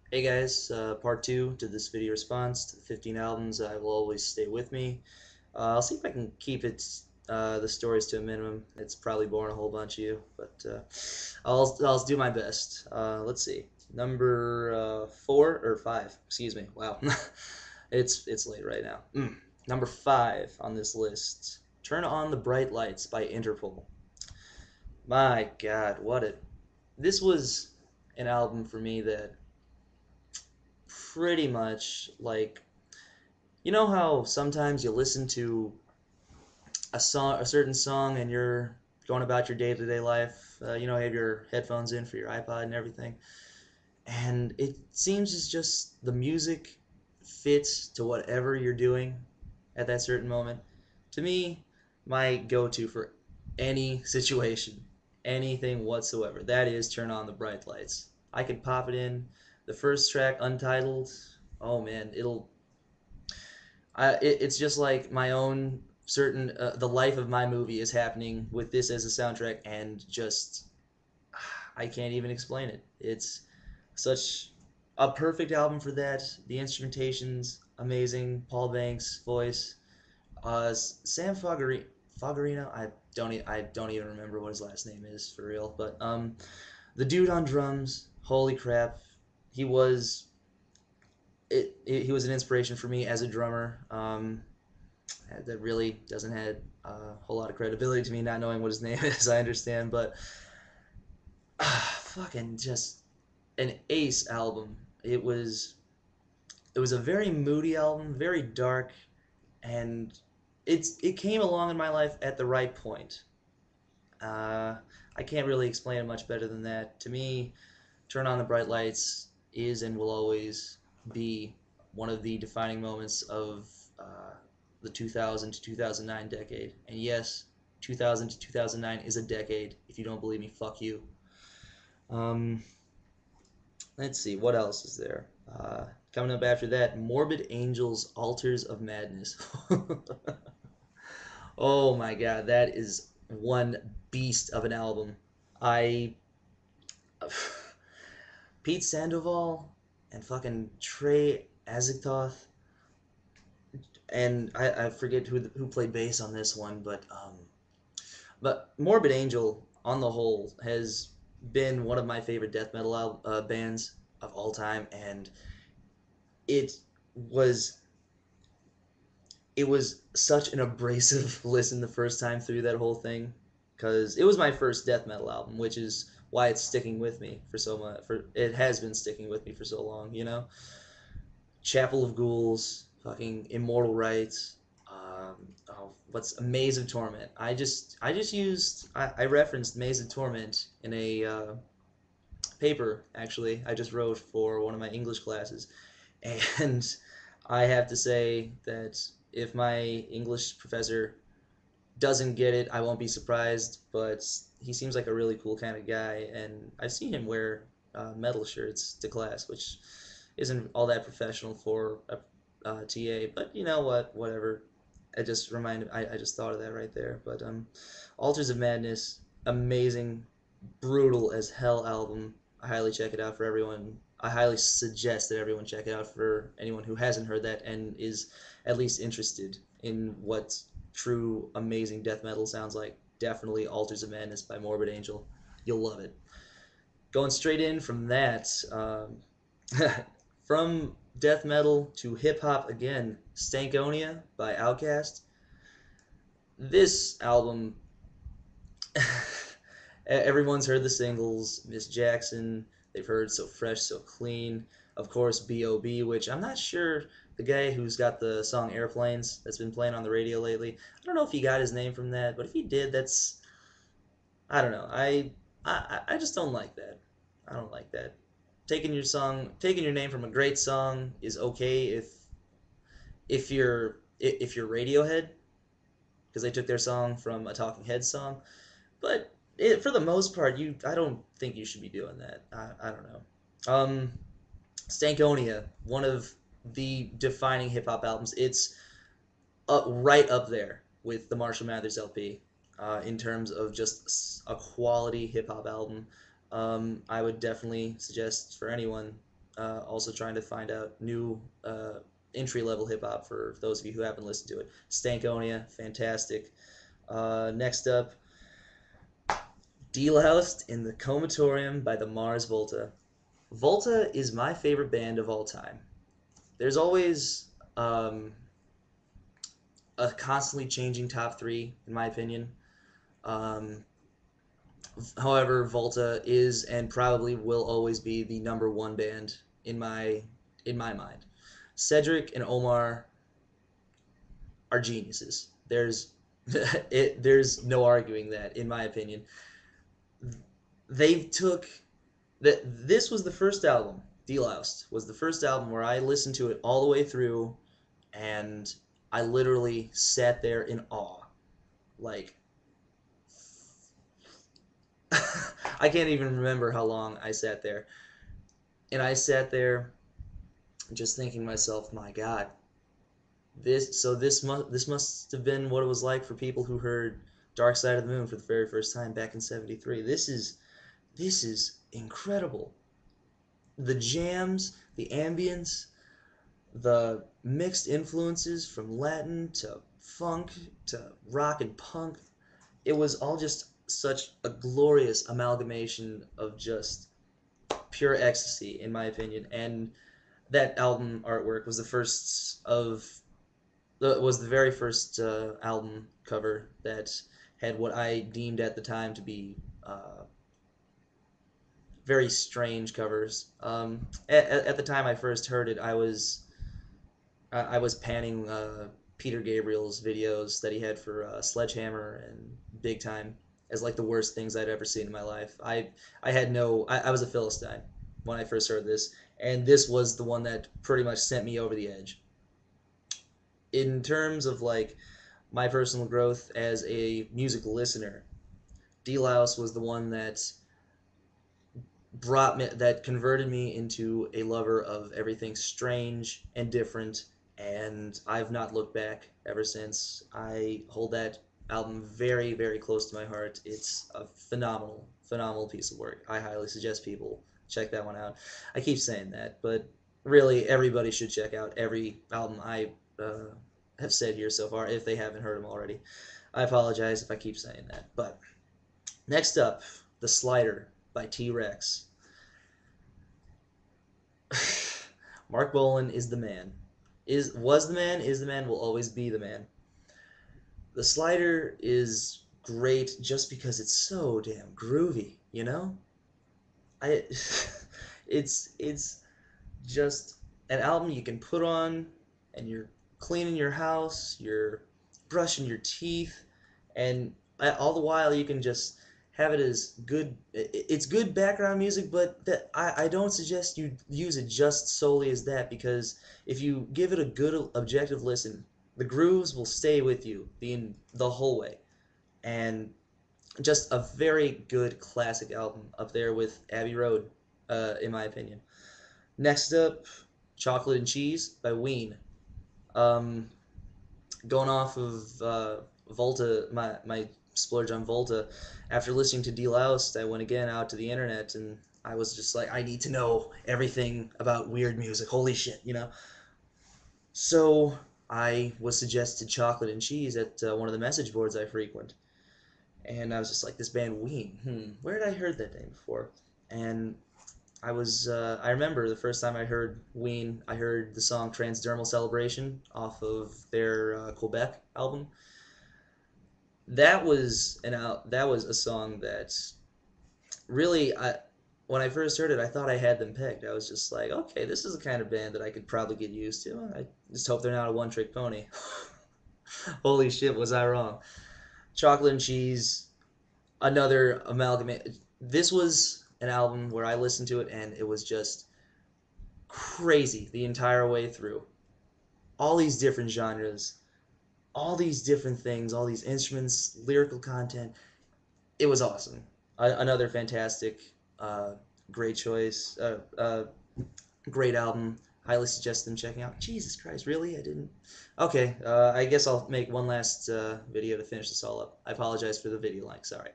Hey guys, part two to this video response to the 15 albums that will always stay with me. I'll see if I can keep the stories to a minimum. It's probably boring a whole bunch of you, but I'll do my best. Let's see, number 4 or 5. Excuse me. Wow, it's late right now. Number 5 on this list. Turn on the Bright Lights by Interpol. My God, what a this was an album for me that pretty much like how sometimes you listen to a certain song, and you're going about your day-to-day life. You have your headphones in for your iPod and everything, and it seems as just the music fits to whatever you're doing at that certain moment. To me, my go-to for any situation, anything whatsoever, that is turn on the bright lights. I could pop it in. The first track, Untitled, oh man, it's just like my own certain the life of my movie is happening with this as a soundtrack, and just I can't even explain it. It's such a perfect album for that. The instrumentation's amazing. Paul Banks' voice. Sam Fogarino. I don't even remember what his last name is for real. But the dude on drums. Holy crap, he was he was an inspiration for me as a drummer. That really doesn't have a whole lot of credibility to me, not knowing what his name is. I understand, but fucking just an ace album. It was a very moody album, very dark, and it came along in my life at the right point. Uh, I can't really explain it much better than that. To me, Turn on the Bright Lights is and will always be one of the defining moments of the 2000 to 2009 decade. And yes, 2000 to 2009 is a decade. If you don't believe me, fuck you. Um, let's see, what else is there? Coming up after that, Morbid Angels, Altars of Madness. Oh my god, that is one beast of an album. I Pete Sandoval and fucking Trey Azagthoth, and I forget who played bass on this one, but Morbid Angel on the whole has been one of my favorite death metal bands of all time, and it was it was such an abrasive listen the first time through that whole thing, because it was my first death metal album, which is why it's sticking with me for so much. For it has been sticking with me for so long, Chapel of Ghouls, fucking Immortal Rites. What's a Maze of Torment? I referenced Maze of Torment in a paper, actually I just wrote for one of my English classes, and I have to say that if my English professor doesn't get it, I won't be surprised. But he seems like a really cool kind of guy, and I've seen him wear metal shirts to class, which isn't all that professional for a TA. But you know what? Whatever. I just thought of that right there. But Altars of Madness, amazing, brutal as hell album. I highly check it out for everyone. I highly suggest that everyone check it out for anyone who hasn't heard that and is at least interested in what true amazing death metal sounds like. Definitely Altars of Madness by Morbid Angel. You'll love it. Going straight in from that, from death metal to hip hop again, Stankonia by Outkast. This album, everyone's heard the singles, Miss Jackson. They've heard So Fresh, So Clean. Of course, B.O.B., which I'm not sure the guy who's got the song Airplanes that's been playing on the radio lately. I don't know if he got his name from that, but if he did, I don't know. I just don't like that. I don't like that. Taking your name from a great song is okay if you're Radiohead, because they took their song from a Talking Heads song. But for the most part, I don't think you should be doing that. I don't know. Stankonia, one of the defining hip hop albums. It's right up there with the Marshall Mathers LP in terms of just a quality hip hop album. I would definitely suggest for anyone. Also trying to find out new entry-level hip-hop for those of you who haven't listened to it. Stankonia, fantastic. Next up, Deloused in the Comatorium by the Mars Volta. Volta is my favorite band of all time. There's always a constantly changing top three, in my opinion. Um, However, Volta is and probably will always be the number one band in my mind. Cedric and Omar are geniuses. There's no arguing that, in my opinion. They took that this was the first album. Deloused was the first album where I listened to it all the way through, and I literally sat there in awe. Like I can't even remember how long I sat there. And I sat there just thinking to myself, my God, this must have been what it was like for people who heard Dark Side of the Moon for the very first time back in '73. This is incredible. The jams, the ambience, the mixed influences from Latin to funk to rock and punk. It was all just such a glorious amalgamation of just pure ecstasy, in my opinion. And that album artwork was the very first album cover that had what I deemed at the time to be very strange covers. At the time I first heard it, I was panning Peter Gabriel's videos that he had for Sledgehammer and Big Time as like the worst things I'd ever seen in my life. I was a Philistine when I first heard this, and this was the one that pretty much sent me over the edge. In terms of like my personal growth as a music listener, D-Louse was the one that converted me into a lover of everything strange and different, and I've not looked back ever since. I hold that album very, very close to my heart. It's a phenomenal, phenomenal piece of work. I highly suggest people check that one out. I keep saying that, but really everybody should check out every album I have said here so far if they haven't heard them already. I apologize if I keep saying that. But next up, The Slider by T-Rex. Mark Bolan is the man. Was the man, is the man, will always be the man. The Slider is great just because it's so damn groovy, you know? I it's just an album you can put on and you're cleaning your house, you're brushing your teeth, and all the while you can just have it as good. It's good background music, but I don't suggest you use it just solely as that, because if you give it a good objective listen, the grooves will stay with you the whole way. And just a very good classic album up there with Abbey Road, in my opinion. Next up, Chocolate and Cheese by Ween. Um, Going off of Volta, my splurge on Volta, after listening to Deloused, I went again out to the internet and I was just like, I need to know everything about weird music. Holy shit, you know? So I was suggested Chocolate and Cheese at one of the message boards I frequent. And I was just like, this band Ween, where did I heard that name before? And I remember the first time I heard Ween, I heard the song Transdermal Celebration off of their Quebec album. That was a song that really, when I first heard it, I thought I had them pegged. I was just like, okay, this is the kind of band that I could probably get used to. I just hope they're not a one-trick pony. Holy shit, was I wrong. Chocolate and Cheese, another amalgamate. This was an album where I listened to it and it was just crazy the entire way through. All these different genres, all these different things, all these instruments, lyrical content. It was awesome. Another fantastic, great choice, great album. Highly suggest them checking out. Jesus Christ, really? I didn't. Okay, I guess I'll make one last video to finish this all up. I apologize for the video length. Sorry.